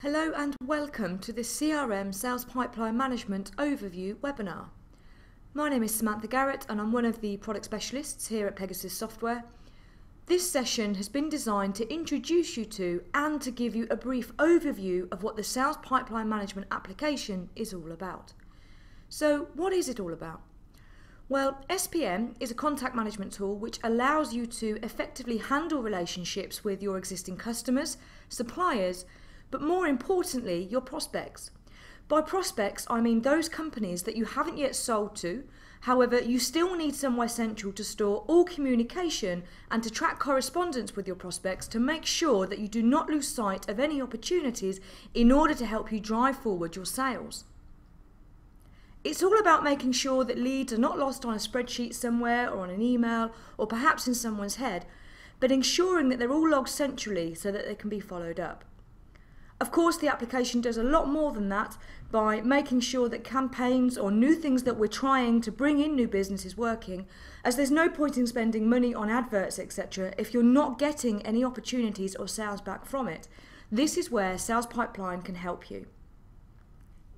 Hello and welcome to the CRM Sales Pipeline Management Overview webinar. My name is Samantha Garrett and I'm one of the product specialists here at Pegasus Software. This session has been designed to introduce you to and to give you a brief overview of what the Sales Pipeline Management application is all about. So what is it all about? Well, SPM is a contact management tool which allows you to effectively handle relationships with your existing customers, suppliers, but more importantly, your prospects. By prospects, I mean those companies that you haven't yet sold to, however, you still need somewhere central to store all communication and to track correspondence with your prospects to make sure that you do not lose sight of any opportunities in order to help you drive forward your sales. It's all about making sure that leads are not lost on a spreadsheet somewhere or on an email or perhaps in someone's head, but ensuring that they're all logged centrally so that they can be followed up. Of course, the application does a lot more than that by making sure that campaigns or new things that we're trying to bring in new business is working, as there's no point in spending money on adverts, etc. if you're not getting any opportunities or sales back from it. This is where Sales Pipeline can help you.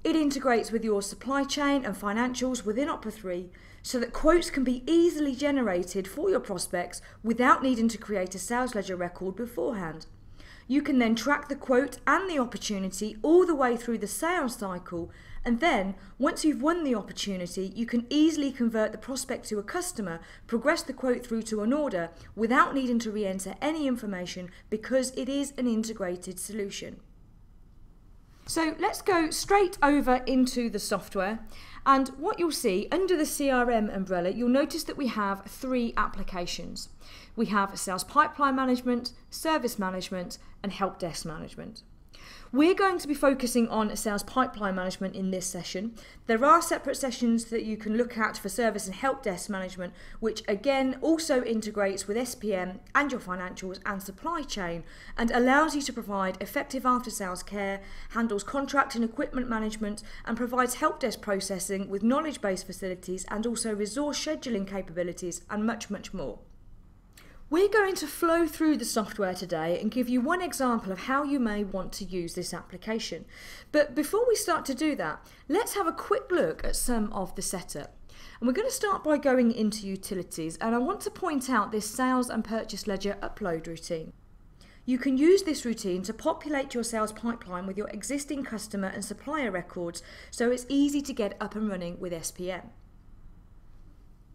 It integrates with your supply chain and financials within Opera 3 so that quotes can be easily generated for your prospects without needing to create a sales ledger record beforehand. You can then track the quote and the opportunity all the way through the sales cycle, and then, once you've won the opportunity, you can easily convert the prospect to a customer, progress the quote through to an order without needing to re-enter any information because it is an integrated solution. So let's go straight over into the software, and what you'll see under the CRM umbrella, you'll notice that we have three applications. We have Sales Pipeline Management, Service Management and Help Desk Management. We're going to be focusing on Sales Pipeline Management in this session. There are separate sessions that you can look at for Service and Help Desk Management, which again also integrates with SPM and your financials and supply chain and allows you to provide effective after-sales care, handles contract and equipment management and provides help desk processing with knowledge-based facilities and also resource scheduling capabilities and much, much more. We're going to flow through the software today and give you one example of how you may want to use this application. But before we start to do that, let's have a quick look at some of the setup. And we're going to start by going into utilities, and I want to point out this sales and purchase ledger upload routine. You can use this routine to populate your sales pipeline with your existing customer and supplier records so it's easy to get up and running with SPM.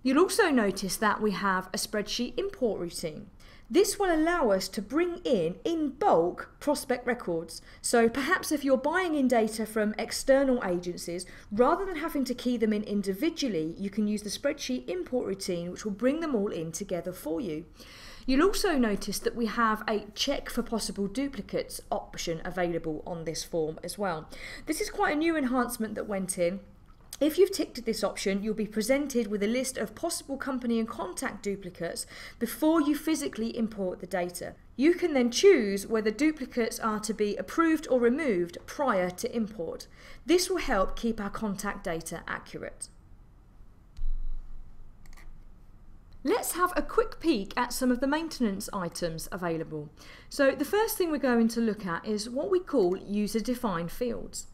You'll also notice that we have a spreadsheet import routine. This will allow us to bring in bulk, prospect records. So perhaps if you're buying in data from external agencies, rather than having to key them in individually, you can use the spreadsheet import routine, which will bring them all in together for you. You'll also notice that we have a check for possible duplicates option available on this form as well. This is quite a new enhancement that went in. If you've ticked this option, you'll be presented with a list of possible company and contact duplicates before you physically import the data. You can then choose whether duplicates are to be approved or removed prior to import. This will help keep our contact data accurate. Let's have a quick peek at some of the maintenance items available. So the first thing we're going to look at is what we call user-defined fields.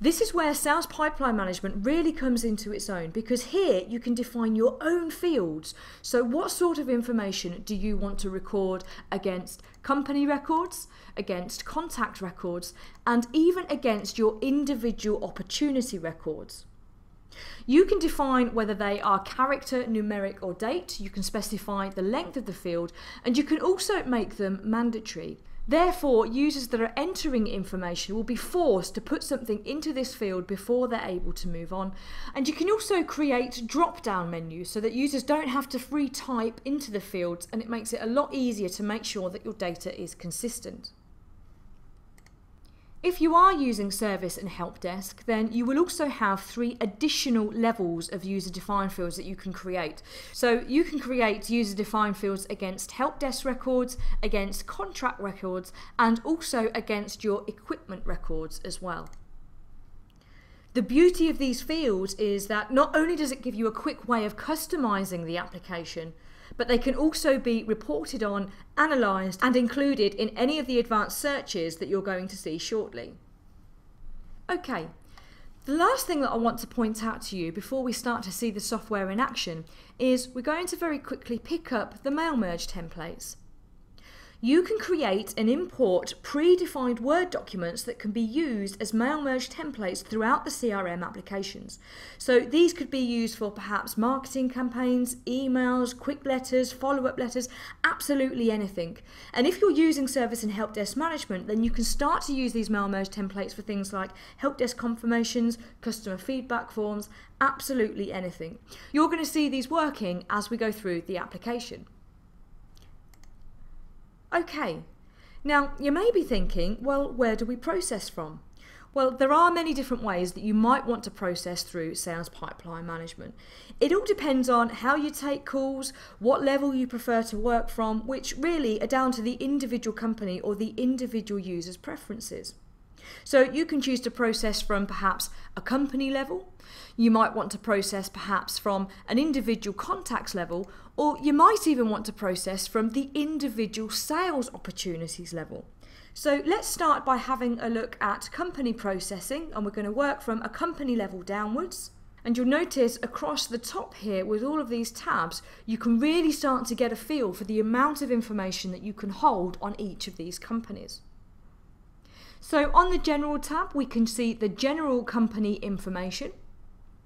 This is where Sales Pipeline Management really comes into its own, because here you can define your own fields. So what sort of information do you want to record against company records, against contact records, and even against your individual opportunity records? You can define whether they are character, numeric or date. You can specify the length of the field, and you can also make them mandatory. Therefore, users that are entering information will be forced to put something into this field before they're able to move on. And you can also create drop-down menus so that users don't have to free type into the fields, and it makes it a lot easier to make sure that your data is consistent. If you are using Service and Help Desk, then you will also have 3 additional levels of user-defined fields that you can create. So you can create user-defined fields against Help Desk records, against contract records, and also against your equipment records as well. The beauty of these fields is that not only does it give you a quick way of customizing the application, but they can also be reported on, analysed and included in any of the advanced searches that you're going to see shortly. Okay, the last thing that I want to point out to you before we start to see the software in action is we're going to very quickly pick up the mail merge templates. You can create and import predefined Word documents that can be used as mail merge templates throughout the CRM applications. So these could be used for perhaps marketing campaigns, emails, quick letters, follow-up letters, absolutely anything. And if you're using service and help desk management, then you can start to use these mail merge templates for things like help desk confirmations, customer feedback forms, absolutely anything. You're going to see these working as we go through the application. Okay, now you may be thinking, well, where do we process from? Well, there are many different ways that you might want to process through sales pipeline management. It all depends on how you take calls, what level you prefer to work from, which really are down to the individual company or the individual user's preferences. So you can choose to process from perhaps a company level, you might want to process perhaps from an individual contacts level, or you might even want to process from the individual sales opportunities level. So let's start by having a look at company processing, and we're going to work from a company level downwards. And you'll notice across the top here with all of these tabs, you can really start to get a feel for the amount of information that you can hold on each of these companies. So on the General tab, we can see the general company information.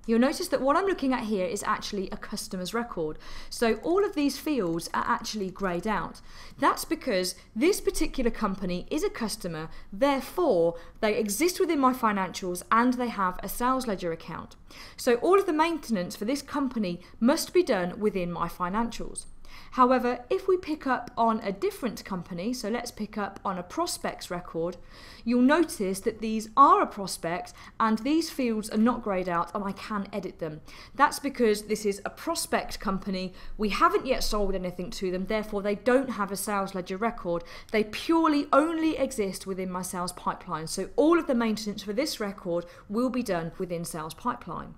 You'll notice that what I'm looking at here is actually a customer's record. So all of these fields are actually greyed out. That's because this particular company is a customer, therefore they exist within my financials and they have a sales ledger account. So all of the maintenance for this company must be done within my financials. However, if we pick up on a different company, so let's pick up on a prospects record, you'll notice that these are a prospect and these fields are not greyed out and I can edit them. That's because this is a prospect company, we haven't yet sold anything to them, therefore they don't have a sales ledger record. They purely only exist within my sales pipeline. So all of the maintenance for this record will be done within sales pipeline.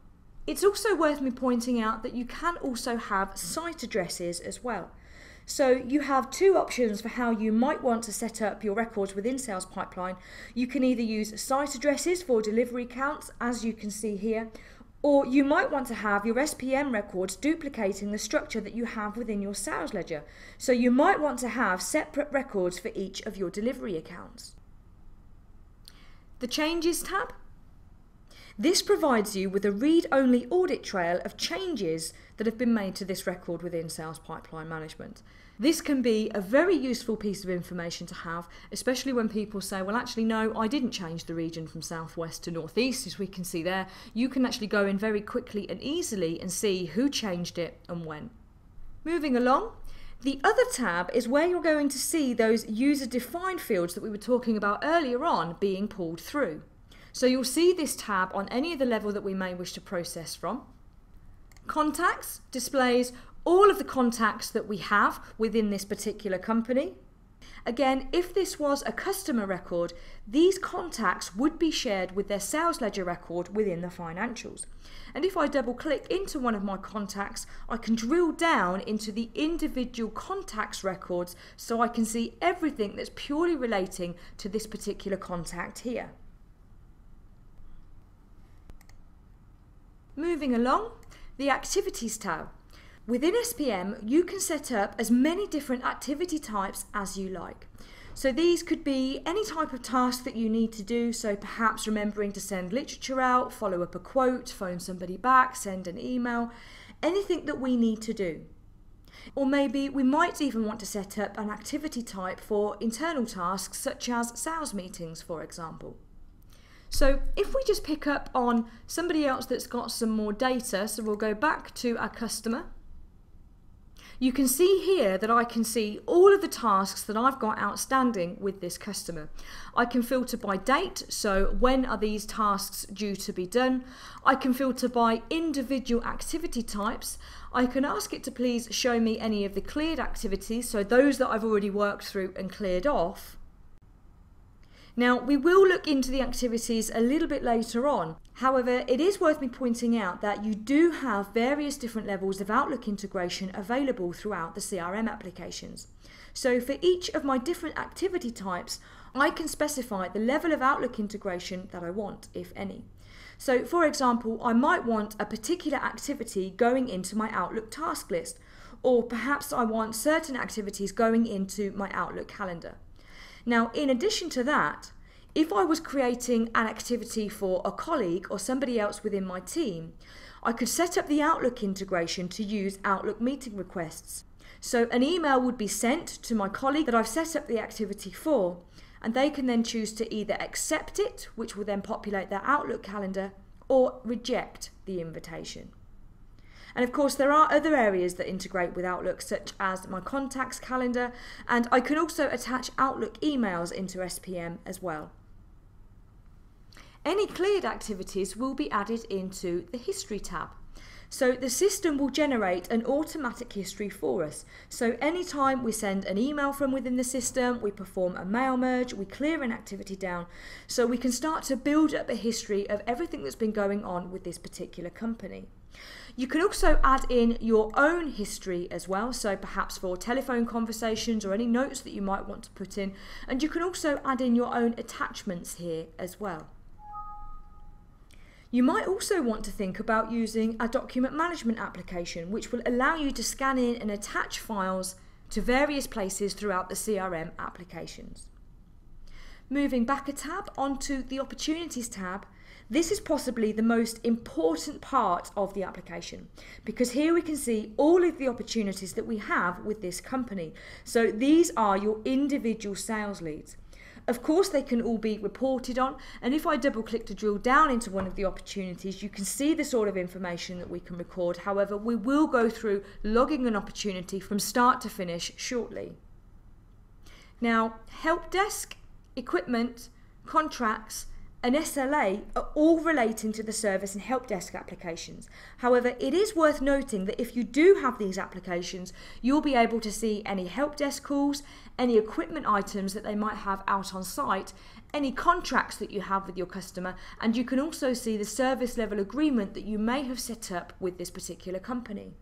It's also worth me pointing out that you can also have site addresses as well. So you have two options for how you might want to set up your records within Sales Pipeline. You can either use site addresses for delivery counts, as you can see here, or you might want to have your SPM records duplicating the structure that you have within your sales ledger. So you might want to have separate records for each of your delivery accounts. The Changes tab. This provides you with a read-only audit trail of changes that have been made to this record within Sales Pipeline Management. This can be a very useful piece of information to have, especially when people say, well, actually, no, I didn't change the region from southwest to northeast, as we can see there. You can actually go in very quickly and easily and see who changed it and when. Moving along, the other tab is where you're going to see those user-defined fields that we were talking about earlier on being pulled through. So you'll see this tab on any of the level that we may wish to process from. Contacts displays all of the contacts that we have within this particular company. Again, if this was a customer record, these contacts would be shared with their sales ledger record within the financials. And if I double click into one of my contacts, I can drill down into the individual contacts records so I can see everything that's purely relating to this particular contact here. Moving along, the Activities tab. Within SPM, you can set up as many different activity types as you like. So these could be any type of task that you need to do, so perhaps remembering to send literature out, follow up a quote, phone somebody back, send an email, anything that we need to do. Or maybe we might even want to set up an activity type for internal tasks such as sales meetings, for example. So if we just pick up on somebody else that's got some more data, so we'll go back to our customer. You can see here that I can see all of the tasks that I've got outstanding with this customer. I can filter by date, so when are these tasks due to be done? I can filter by individual activity types. I can ask it to please show me any of the cleared activities, so those that I've already worked through and cleared off. Now, we will look into the activities a little bit later on. However, it is worth me pointing out that you do have various different levels of Outlook integration available throughout the CRM applications. So for each of my different activity types, I can specify the level of Outlook integration that I want, if any. So for example, I might want a particular activity going into my Outlook task list, or perhaps I want certain activities going into my Outlook calendar. Now, in addition to that, if I was creating an activity for a colleague or somebody else within my team, I could set up the Outlook integration to use Outlook meeting requests. So an email would be sent to my colleague that I've set up the activity for, and they can then choose to either accept it, which will then populate their Outlook calendar, or reject the invitation. And of course, there are other areas that integrate with Outlook, such as my contacts calendar, and I can also attach Outlook emails into SPM as well. Any cleared activities will be added into the History tab. So the system will generate an automatic history for us. So anytime we send an email from within the system, we perform a mail merge, we clear an activity down, so we can start to build up a history of everything that's been going on with this particular company. You can also add in your own history as well, so perhaps for telephone conversations or any notes that you might want to put in, and you can also add in your own attachments here as well. You might also want to think about using a document management application, which will allow you to scan in and attach files to various places throughout the CRM applications. Moving back a tab onto the Opportunities tab, this is possibly the most important part of the application, because here we can see all of the opportunities that we have with this company. So these are your individual sales leads. Of course, they can all be reported on, and if I double click to drill down into one of the opportunities, you can see the sort of information that we can record. However, we will go through logging an opportunity from start to finish shortly. Now, help desk, equipment, contracts, and SLA are all relating to the service and help desk applications. However, it is worth noting that if you do have these applications, you'll be able to see any help desk calls, any equipment items that they might have out on site, any contracts that you have with your customer, and you can also see the service level agreement that you may have set up with this particular company.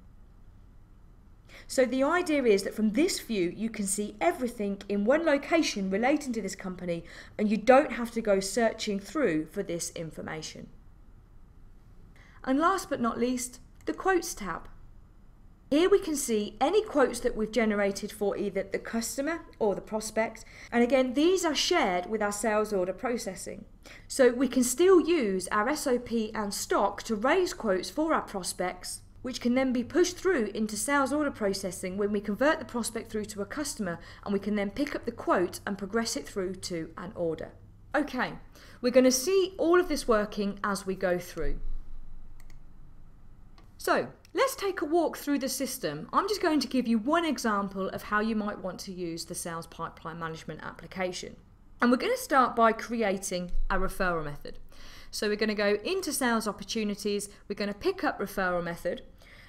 So the idea is that from this view, you can see everything in one location relating to this company, and you don't have to go searching through for this information. And last but not least, the Quotes tab. Here we can see any quotes that we've generated for either the customer or the prospect. And again, these are shared with our sales order processing. So we can still use our SOP and stock to raise quotes for our prospects, which can then be pushed through into sales order processing when we convert the prospect through to a customer, and we can then pick up the quote and progress it through to an order. Okay, we're going to see all of this working as we go through. So let's take a walk through the system. I'm just going to give you one example of how you might want to use the sales pipeline management application. And we're going to start by creating a referral method. So we're going to go into sales opportunities, we're going to pick up referral method.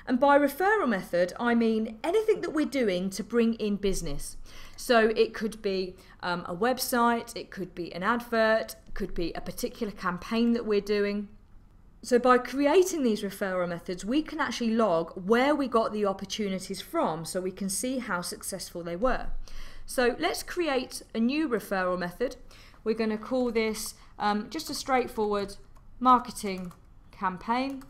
And by referral method, I mean anything that we're doing to bring in business. So it could be a website, it could be an advert, it could be a particular campaign that we're doing. So by creating these referral methods, we can actually log where we got the opportunities from, so we can see how successful they were. So let's create a new referral method. We're going to call this just a straightforward marketing campaign.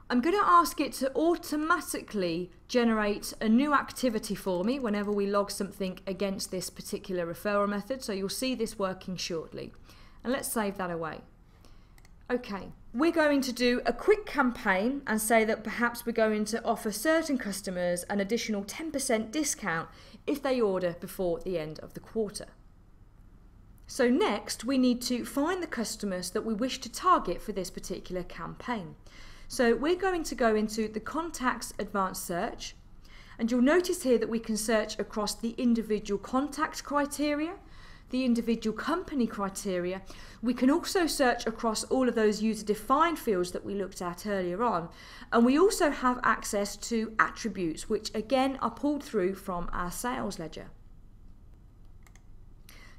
I'm going to ask it to automatically generate a new activity for me whenever we log something against this particular referral method. So you'll see this working shortly. And let's save that away. Okay, we're going to do a quick campaign and say that perhaps we're going to offer certain customers an additional 10% discount if they order before the end of the quarter. So next, we need to find the customers that we wish to target for this particular campaign. So we're going to go into the Contacts Advanced Search, and you'll notice here that we can search across the individual contact criteria, the individual company criteria. We can also search across all of those user-defined fields that we looked at earlier on, and we also have access to attributes, which again are pulled through from our sales ledger.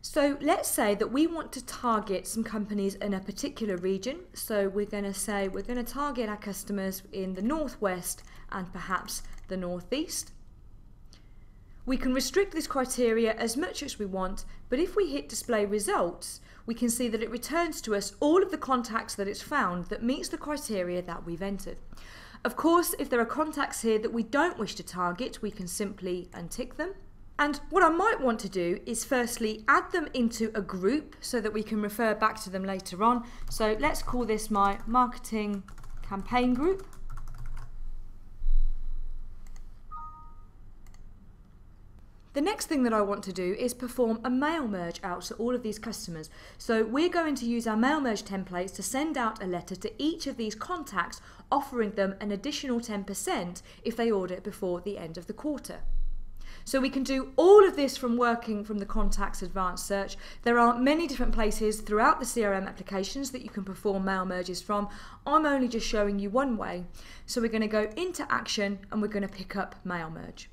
So let's say that we want to target some companies in a particular region. So we're going to say we're going to target our customers in the Northwest and perhaps the Northeast. We can restrict this criteria as much as we want, but if we hit display results, we can see that it returns to us all of the contacts that it's found that meets the criteria that we've entered. Of course, if there are contacts here that we don't wish to target, we can simply untick them. And what I might want to do is firstly add them into a group so that we can refer back to them later on. So let's call this my marketing campaign group. The next thing that I want to do is perform a mail merge out to all of these customers. So we're going to use our mail merge templates to send out a letter to each of these contacts, offering them an additional 10% if they order before the end of the quarter. So we can do all of this from working from the Contacts Advanced Search. There are many different places throughout the CRM applications that you can perform mail merges from. I'm only just showing you one way. So we're going to go into Action and we're going to pick up Mail Merge.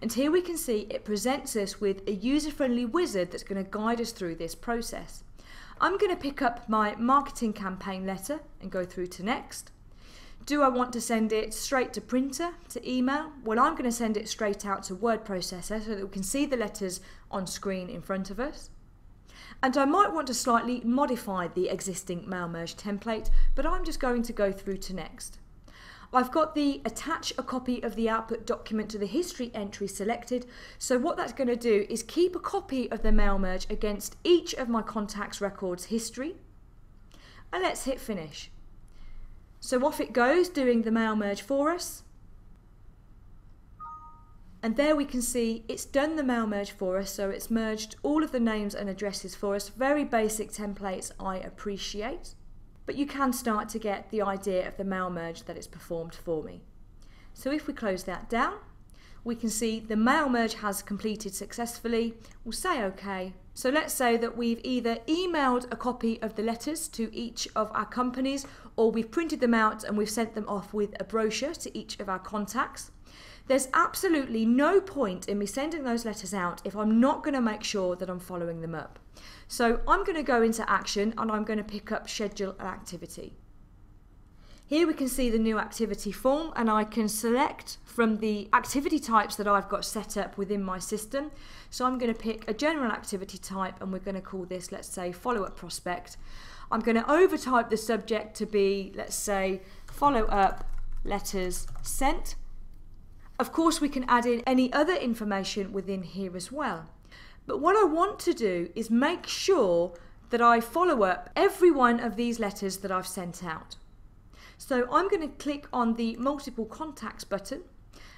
And here we can see it presents us with a user-friendly wizard that's going to guide us through this process. I'm going to pick up my marketing campaign letter and go through to Next. Do I want to send it straight to printer, to email? Well, I'm going to send it straight out to word processor so that we can see the letters on screen in front of us. And I might want to slightly modify the existing mail merge template, but I'm just going to go through to Next. I've got the attach a copy of the output document to the history entry selected. So what that's going to do is keep a copy of the mail merge against each of my contacts records history. And let's hit finish. So off it goes doing the mail merge for us. And there we can see it's done the mail merge for us. So it's merged all of the names and addresses for us. Very basic templates, I appreciate. But you can start to get the idea of the mail merge that it's performed for me. So if we close that down, we can see the mail merge has completed successfully. We'll say OK. So let's say that we've either emailed a copy of the letters to each of our companies, or we've printed them out and we've sent them off with a brochure to each of our contacts. There's absolutely no point in me sending those letters out if I'm not going to make sure that I'm following them up. So I'm going to go into Action and I'm going to pick up Schedule an Activity. Here we can see the new activity form, and I can select from the activity types that I've got set up within my system. So I'm going to pick a general activity type and we're going to call this, let's say, follow-up prospect. I'm going to overtype the subject to be, let's say, follow-up letters sent. Of course, we can add in any other information within here as well. But what I want to do is make sure that I follow up every one of these letters that I've sent out. So I'm going to click on the multiple contacts button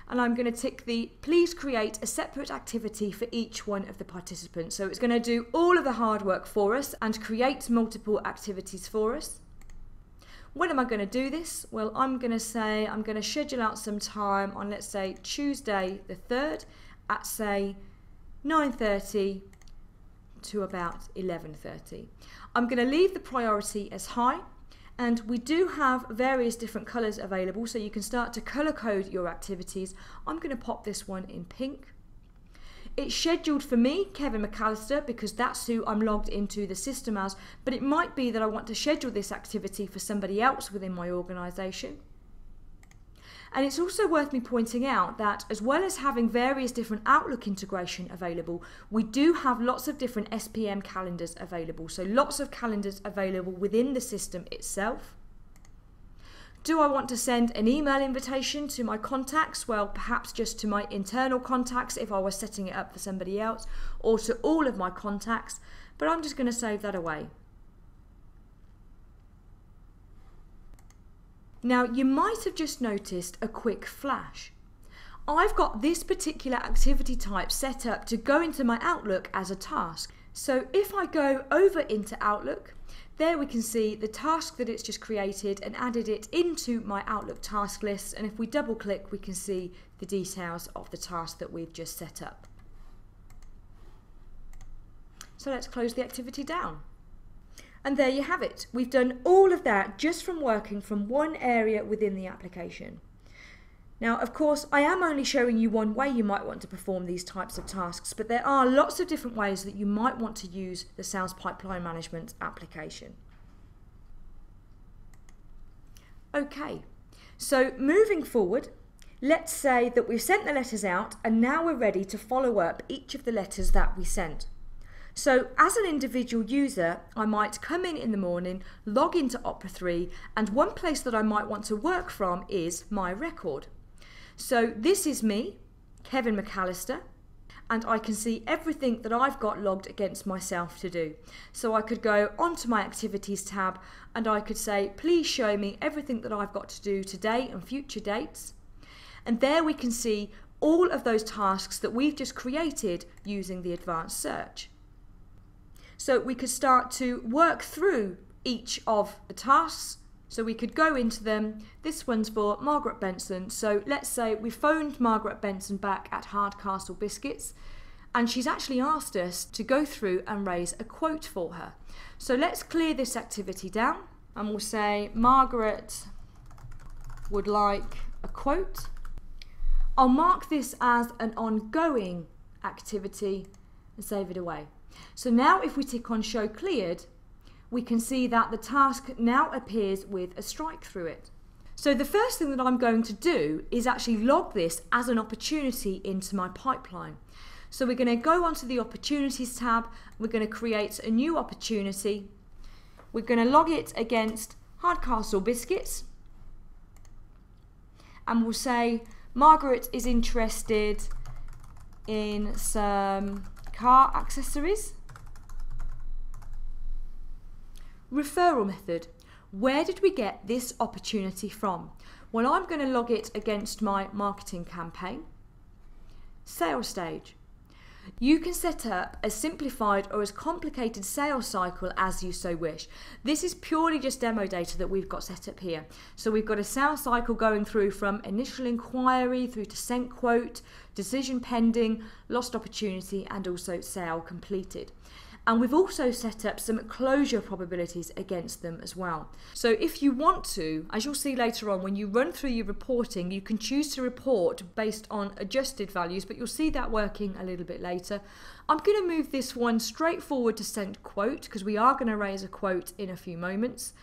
and I'm going to tick the please create a separate activity for each one of the participants. So it's going to do all of the hard work for us and create multiple activities for us. When am I going to do this? Well, I'm going to say I'm going to schedule out some time on, let's say, Tuesday the 3rd at, say, 9:30 to about 11:30. I'm going to leave the priority as high, and we do have various different colours available, so you can start to colour code your activities. I'm going to pop this one in pink. It's scheduled for me, Kevin McAllister, because that's who I'm logged into the system as, but it might be that I want to schedule this activity for somebody else within my organisation. And it's also worth me pointing out that as well as having various different Outlook integration available, we do have lots of different SPM calendars available. So lots of calendars available within the system itself. Do I want to send an email invitation to my contacts? Well, perhaps just to my internal contacts if I was setting it up for somebody else, or to all of my contacts, but I'm just going to save that away. Now, you might have just noticed a quick flash. I've got this particular activity type set up to go into my Outlook as a task. So if I go over into Outlook, there we can see the task that it's just created and added it into my Outlook task list. And if we double click, we can see the details of the task that we've just set up. So let's close the activity down. And there you have it. We've done all of that just from working from one area within the application. Now, of course, I am only showing you one way you might want to perform these types of tasks, but there are lots of different ways that you might want to use the sales pipeline management application. Okay, so moving forward, let's say that we've sent the letters out and now we're ready to follow up each of the letters that we sent. So as an individual user, I might come in the morning, log into Opera 3, and one place that I might want to work from is my record. So this is me, Kevin McAllister, and I can see everything that I've got logged against myself to do. So I could go onto my activities tab and I could say, please show me everything that I've got to do today and future dates. And there we can see all of those tasks that we've just created using the advanced search. So we could start to work through each of the tasks. So we could go into them. This one's for Margaret Benson. So let's say we phoned Margaret Benson back at Hardcastle Biscuits, and she's actually asked us to go through and raise a quote for her. So let's clear this activity down and we'll say Margaret would like a quote. I'll mark this as an ongoing activity and save it away. So now if we tick on Show Cleared, we can see that the task now appears with a strike through it. So the first thing that I'm going to do is actually log this as an opportunity into my pipeline. So we're going to go onto the Opportunities tab, we're going to create a new opportunity, we're going to log it against Hardcastle Biscuits, and we'll say Margaret is interested in some car accessories. Referral method. Where did we get this opportunity from? Well, I'm going to log it against my marketing campaign. Sales stage. You can set up a simplified or as complicated sales cycle as you so wish. This is purely just demo data that we've got set up here. So we've got a sales cycle going through from initial inquiry through to sent quote, decision pending, lost opportunity, and also sale completed. And we've also set up some closure probabilities against them as well. So if you want to, as you'll see later on, when you run through your reporting, you can choose to report based on adjusted values, but you'll see that working a little bit later. I'm going to move this one straight forward to send quote because we are going to raise a quote in a few moments.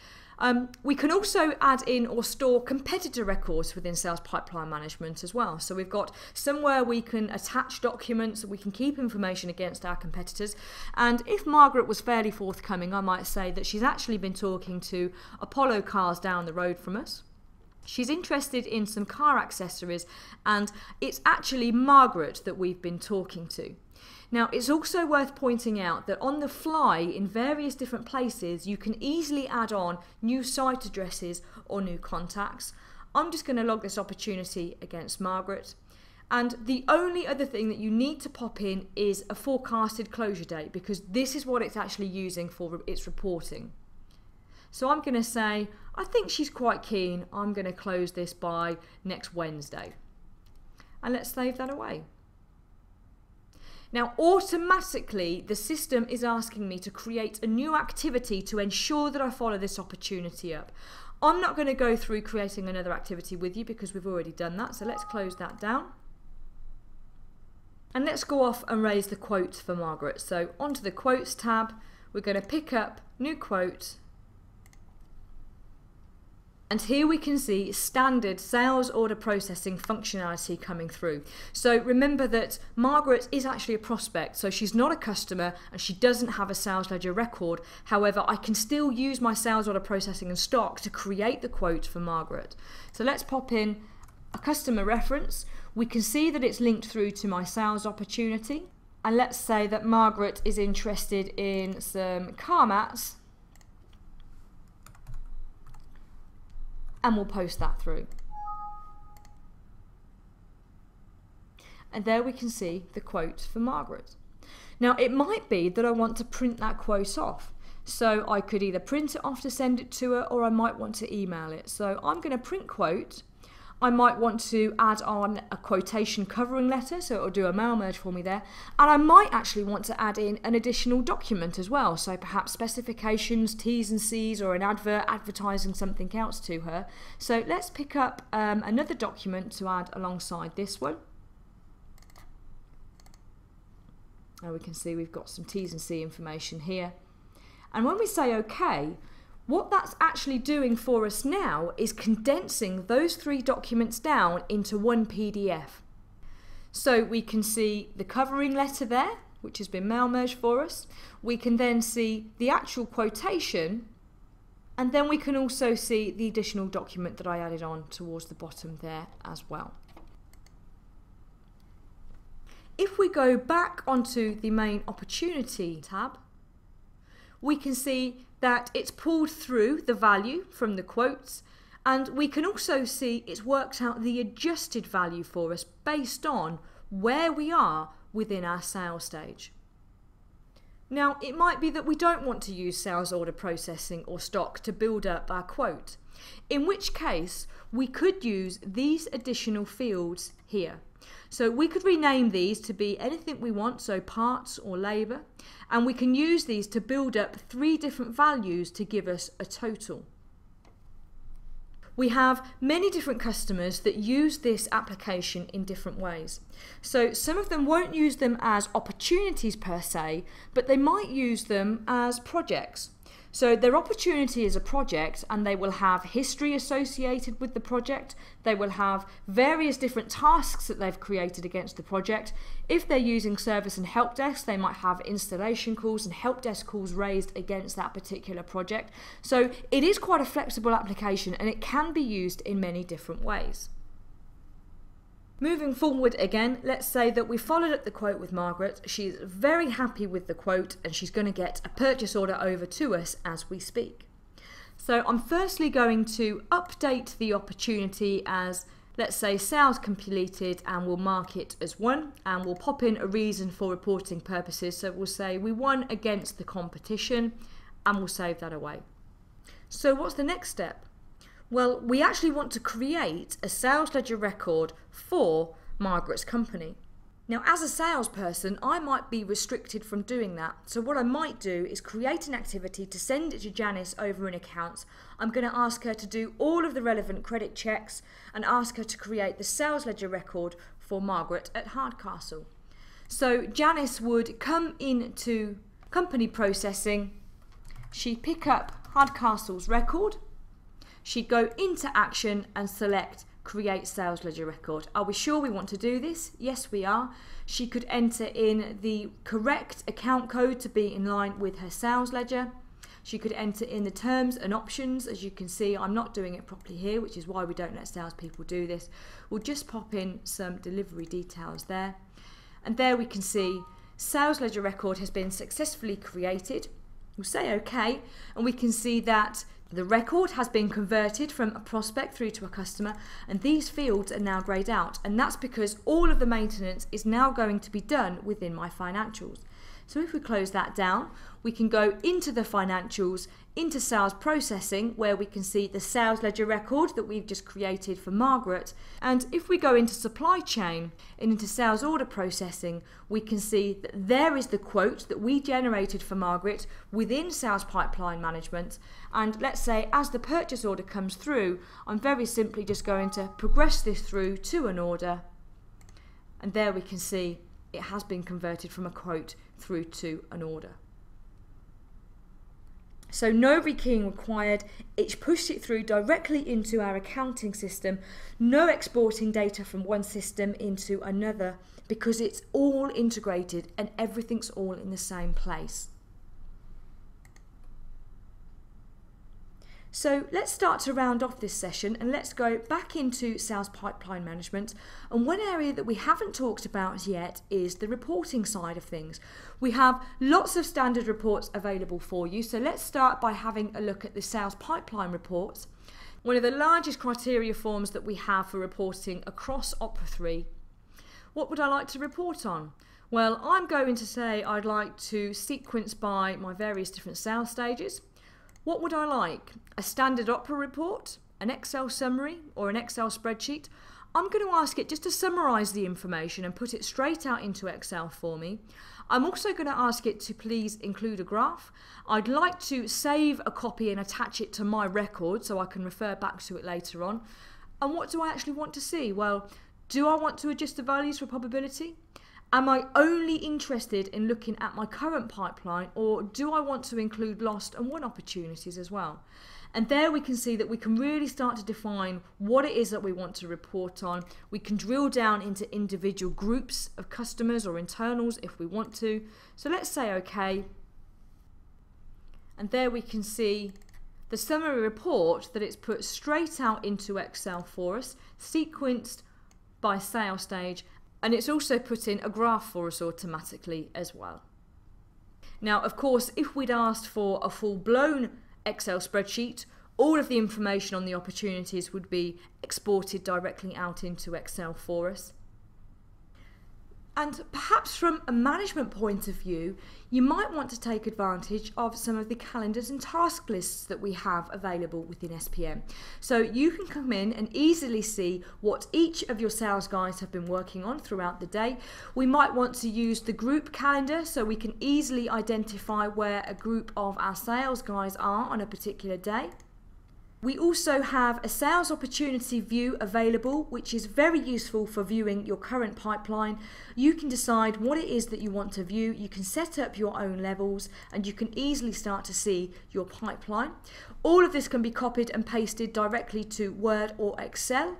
We can also add in or store competitor records within sales pipeline management as well. So we've got somewhere we can attach documents, we can keep information against our competitors. And if Margaret was fairly forthcoming, I might say that she's actually been talking to Apollo Cars down the road from us. She's interested in some car accessories, and it's actually Margaret that we've been talking to. Now, it's also worth pointing out that on the fly, in various different places, you can easily add on new site addresses or new contacts. I'm just going to log this opportunity against Margaret. And the only other thing that you need to pop in is a forecasted closure date, because this is what it's actually using for its reporting. So I'm going to say, I think she's quite keen. I'm going to close this by next Wednesday. And let's save that away. Now, automatically, the system is asking me to create a new activity to ensure that I follow this opportunity up. I'm not going to go through creating another activity with you because we've already done that. So let's close that down. And let's go off and raise the quote for Margaret. So onto the Quotes tab, we're going to pick up New Quote. And here we can see standard sales order processing functionality coming through. So remember that Margaret is actually a prospect, so she's not a customer and she doesn't have a sales ledger record. However, I can still use my sales order processing and stock to create the quote for Margaret. So let's pop in a customer reference. We can see that it's linked through to my sales opportunity. And let's say that Margaret is interested in some car mats. And we'll post that through. And there we can see the quote for Margaret. Now, it might be that I want to print that quote off. So I could either print it off to send it to her, or I might want to email it. So I'm going to print quote. I might want to add on a quotation covering letter, so it'll do a mail merge for me there. And I might actually want to add in an additional document as well, so perhaps specifications, T's and C's, or an advert advertising something else to her. So let's pick up another document to add alongside this one. And we can see we've got some T's and C information here. And when we say OK, what that's actually doing for us now is condensing those 3 documents down into one PDF. So we can see the covering letter there, which has been mail merged for us. We can then see the actual quotation, and then we can also see the additional document that I added on towards the bottom there as well. If we go back onto the main opportunity tab, we can see that it's pulled through the value from the quotes, and we can also see it's worked out the adjusted value for us based on where we are within our sales stage. Now, it might be that we don't want to use sales order processing or stock to build up our quote, in which case we could use these additional fields here. So we could rename these to be anything we want, so parts or labour, and we can use these to build up 3 different values to give us a total. We have many different customers that use this application in different ways. So some of them won't use them as opportunities per se, but they might use them as projects. So their opportunity is a project, and they will have history associated with the project. They will have various different tasks that they've created against the project. If they're using service and help desk, they might have installation calls and help desk calls raised against that particular project. So it is quite a flexible application, and it can be used in many different ways. Moving forward again, let's say that we followed up the quote with Margaret. She's very happy with the quote, and she's going to get a purchase order over to us as we speak. So I'm firstly going to update the opportunity as, let's say, sales completed, and we'll mark it as 1, and we'll pop in a reason for reporting purposes. So we'll say we won against the competition, and we'll save that away. So what's the next step? Well, we actually want to create a sales ledger record for Margaret's company. Now, as a salesperson, I might be restricted from doing that. So what I might do is create an activity to send it to Janice over in accounts. I'm going to ask her to do all of the relevant credit checks and ask her to create the sales ledger record for Margaret at Hardcastle. So Janice would come into company processing. She'd pick up Hardcastle's record. She'd go into action and select create sales ledger record. Are we sure we want to do this? Yes, we are. She could enter in the correct account code to be in line with her sales ledger. She could enter in the terms and options. As you can see, I'm not doing it properly here, which is why we don't let salespeople do this. We'll just pop in some delivery details there. And there we can see sales ledger record has been successfully created. We'll say OK, and we can see that the record has been converted from a prospect through to a customer, and these fields are now greyed out, and that's because all of the maintenance is now going to be done within my financials. So if we close that down, we can go into the financials, into sales processing, where we can see the sales ledger record that we've just created for Margaret. And if we go into supply chain and into sales order processing, we can see that there is the quote that we generated for Margaret within sales pipeline management. And let's say as the purchase order comes through, I'm very simply just going to progress this through to an order. And there we can see it has been converted from a quote through to an order. So no rekeying required. It's pushed it through directly into our accounting system. No exporting data from one system into another, because it's all integrated and everything's all in the same place. So let's start to round off this session, and let's go back into sales pipeline management. And one area that we haven't talked about yet is the reporting side of things. We have lots of standard reports available for you. So let's start by having a look at the sales pipeline reports. One of the largest criteria forms that we have for reporting across Opera 3. What would I like to report on? Well, I'm going to say I'd like to sequence by my various different sales stages. What would I like? A standard Opera report, an Excel summary or an Excel spreadsheet, I'm going to ask it just to summarise the information and put it straight out into Excel for me. I'm also going to ask it to please include a graph. I'd like to save a copy and attach it to my record so I can refer back to it later on. And what do I actually want to see? Well, do I want to adjust the values for probability? Am I only interested in looking at my current pipeline, or do I want to include lost and won opportunities as well? And there we can see that we can really start to define what it is that we want to report on. We can drill down into individual groups of customers or internals if we want to. So let's say OK. And there we can see the summary report that it's put straight out into Excel for us, sequenced by sales stage, and it's also put in a graph for us automatically as well. Now, of course, if we'd asked for a full-blown Excel spreadsheet, all of the information on the opportunities would be exported directly out into Excel for us. And perhaps from a management point of view, you might want to take advantage of some of the calendars and task lists that we have available within SPM. So you can come in and easily see what each of your sales guys have been working on throughout the day. We might want to use the group calendar so we can easily identify where a group of our sales guys are on a particular day. We also have a sales opportunity view available, which is very useful for viewing your current pipeline. You can decide what it is that you want to view. You can set up your own levels and you can easily start to see your pipeline. All of this can be copied and pasted directly to Word or Excel.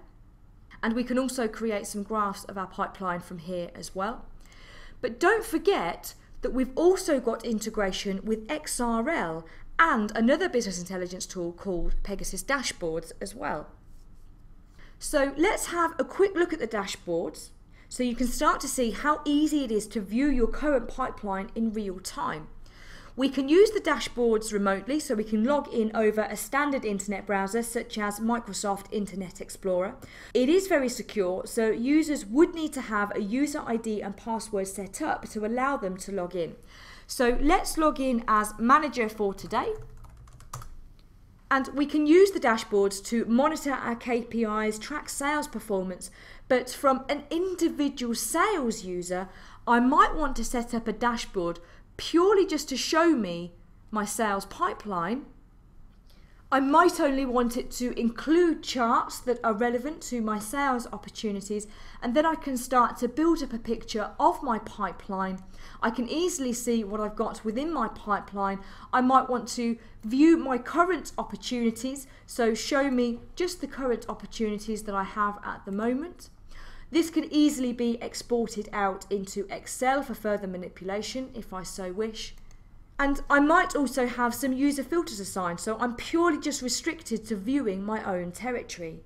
And we can also create some graphs of our pipeline from here as well. But don't forget that we've also got integration with XRL and another business intelligence tool called Pegasus Dashboards as well. So let's have a quick look at the dashboards so you can start to see how easy it is to view your current pipeline in real time. We can use the dashboards remotely, so we can log in over a standard internet browser such as Microsoft Internet Explorer. It is very secure, so users would need to have a user ID and password set up to allow them to log in. So let's log in as manager for today. And we can use the dashboards to monitor our KPIs, track sales performance. But from an individual sales user, I might want to set up a dashboard purely just to show me my sales pipeline. I might only want it to include charts that are relevant to my sales opportunities, and then I can start to build up a picture of my pipeline. I can easily see what I've got within my pipeline. I might want to view my current opportunities, so show me just the current opportunities that I have at the moment. This can easily be exported out into Excel for further manipulation if I so wish. And I might also have some user filters assigned, so I'm purely just restricted to viewing my own territory.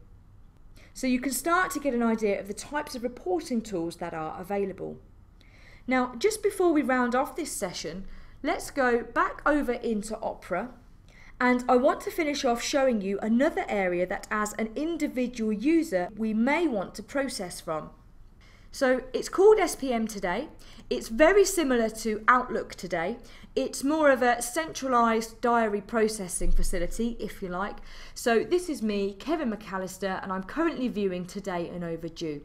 So you can start to get an idea of the types of reporting tools that are available. Now, just before we round off this session, let's go back over into Opera. And I want to finish off showing you another area that as an individual user we may want to process from. So it's called SPM Today. It's very similar to Outlook Today. It's more of a centralized diary processing facility, if you like. So this is me, Kevin McAllister, and I'm currently viewing Today and Overdue.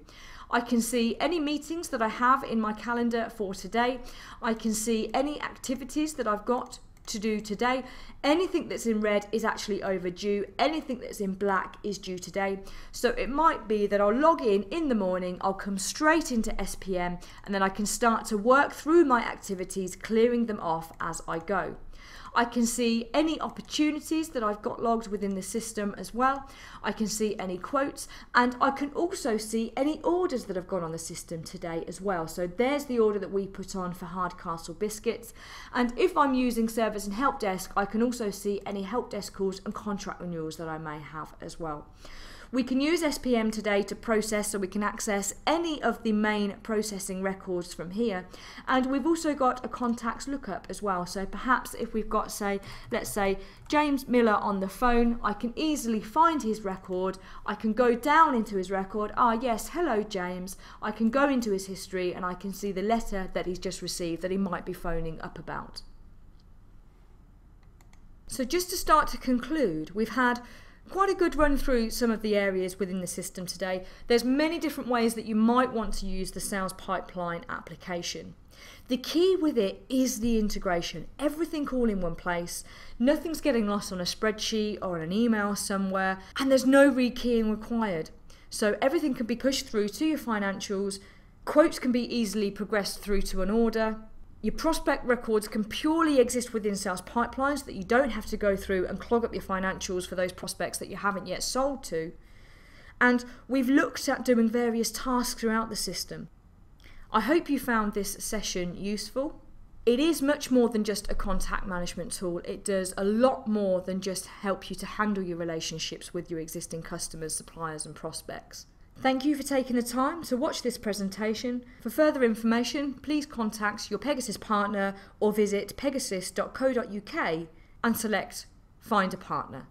I can see any meetings that I have in my calendar for today. I can see any activities that I've got to do today. Anything that's in red is actually overdue. Anything that's in black is due today. So it might be that I'll log in the morning, I'll come straight into SPM, and then I can start to work through my activities, clearing them off as I go. I can see any opportunities that I've got logged within the system as well. I can see any quotes, and I can also see any orders that have gone on the system today as well. So there's the order that we put on for Hardcastle biscuits. And if I'm using service and help desk, I can also see any help desk calls and contract renewals that I may have as well. We can use SPM Today to process, so we can access any of the main processing records from here. And we've also got a contacts lookup as well. So perhaps if we've got, let's say James Miller on the phone, I can easily find his record. I can go down into his record. Yes, hello James. I can go into his history and I can see the letter that he's just received that he might be phoning up about. So just to start to conclude, we've had Quite a good run through some of the areas within the system today. There's many different ways that you might want to use the sales pipeline application. The key with it is the integration. Everything all in one place. Nothing's getting lost on a spreadsheet or an email somewhere, and there's no rekeying required. So everything can be pushed through to your financials. Quotes can be easily progressed through to an order. Your prospect records can purely exist within sales pipelines so that you don't have to go through and clog up your financials for those prospects that you haven't yet sold to. And we've looked at doing various tasks throughout the system. I hope you found this session useful. It is much more than just a contact management tool. It does a lot more than just help you to handle your relationships with your existing customers, suppliers and prospects. Thank you for taking the time to watch this presentation. For further information, please contact your Pegasus partner or visit pegasus.co.uk and select Find a Partner.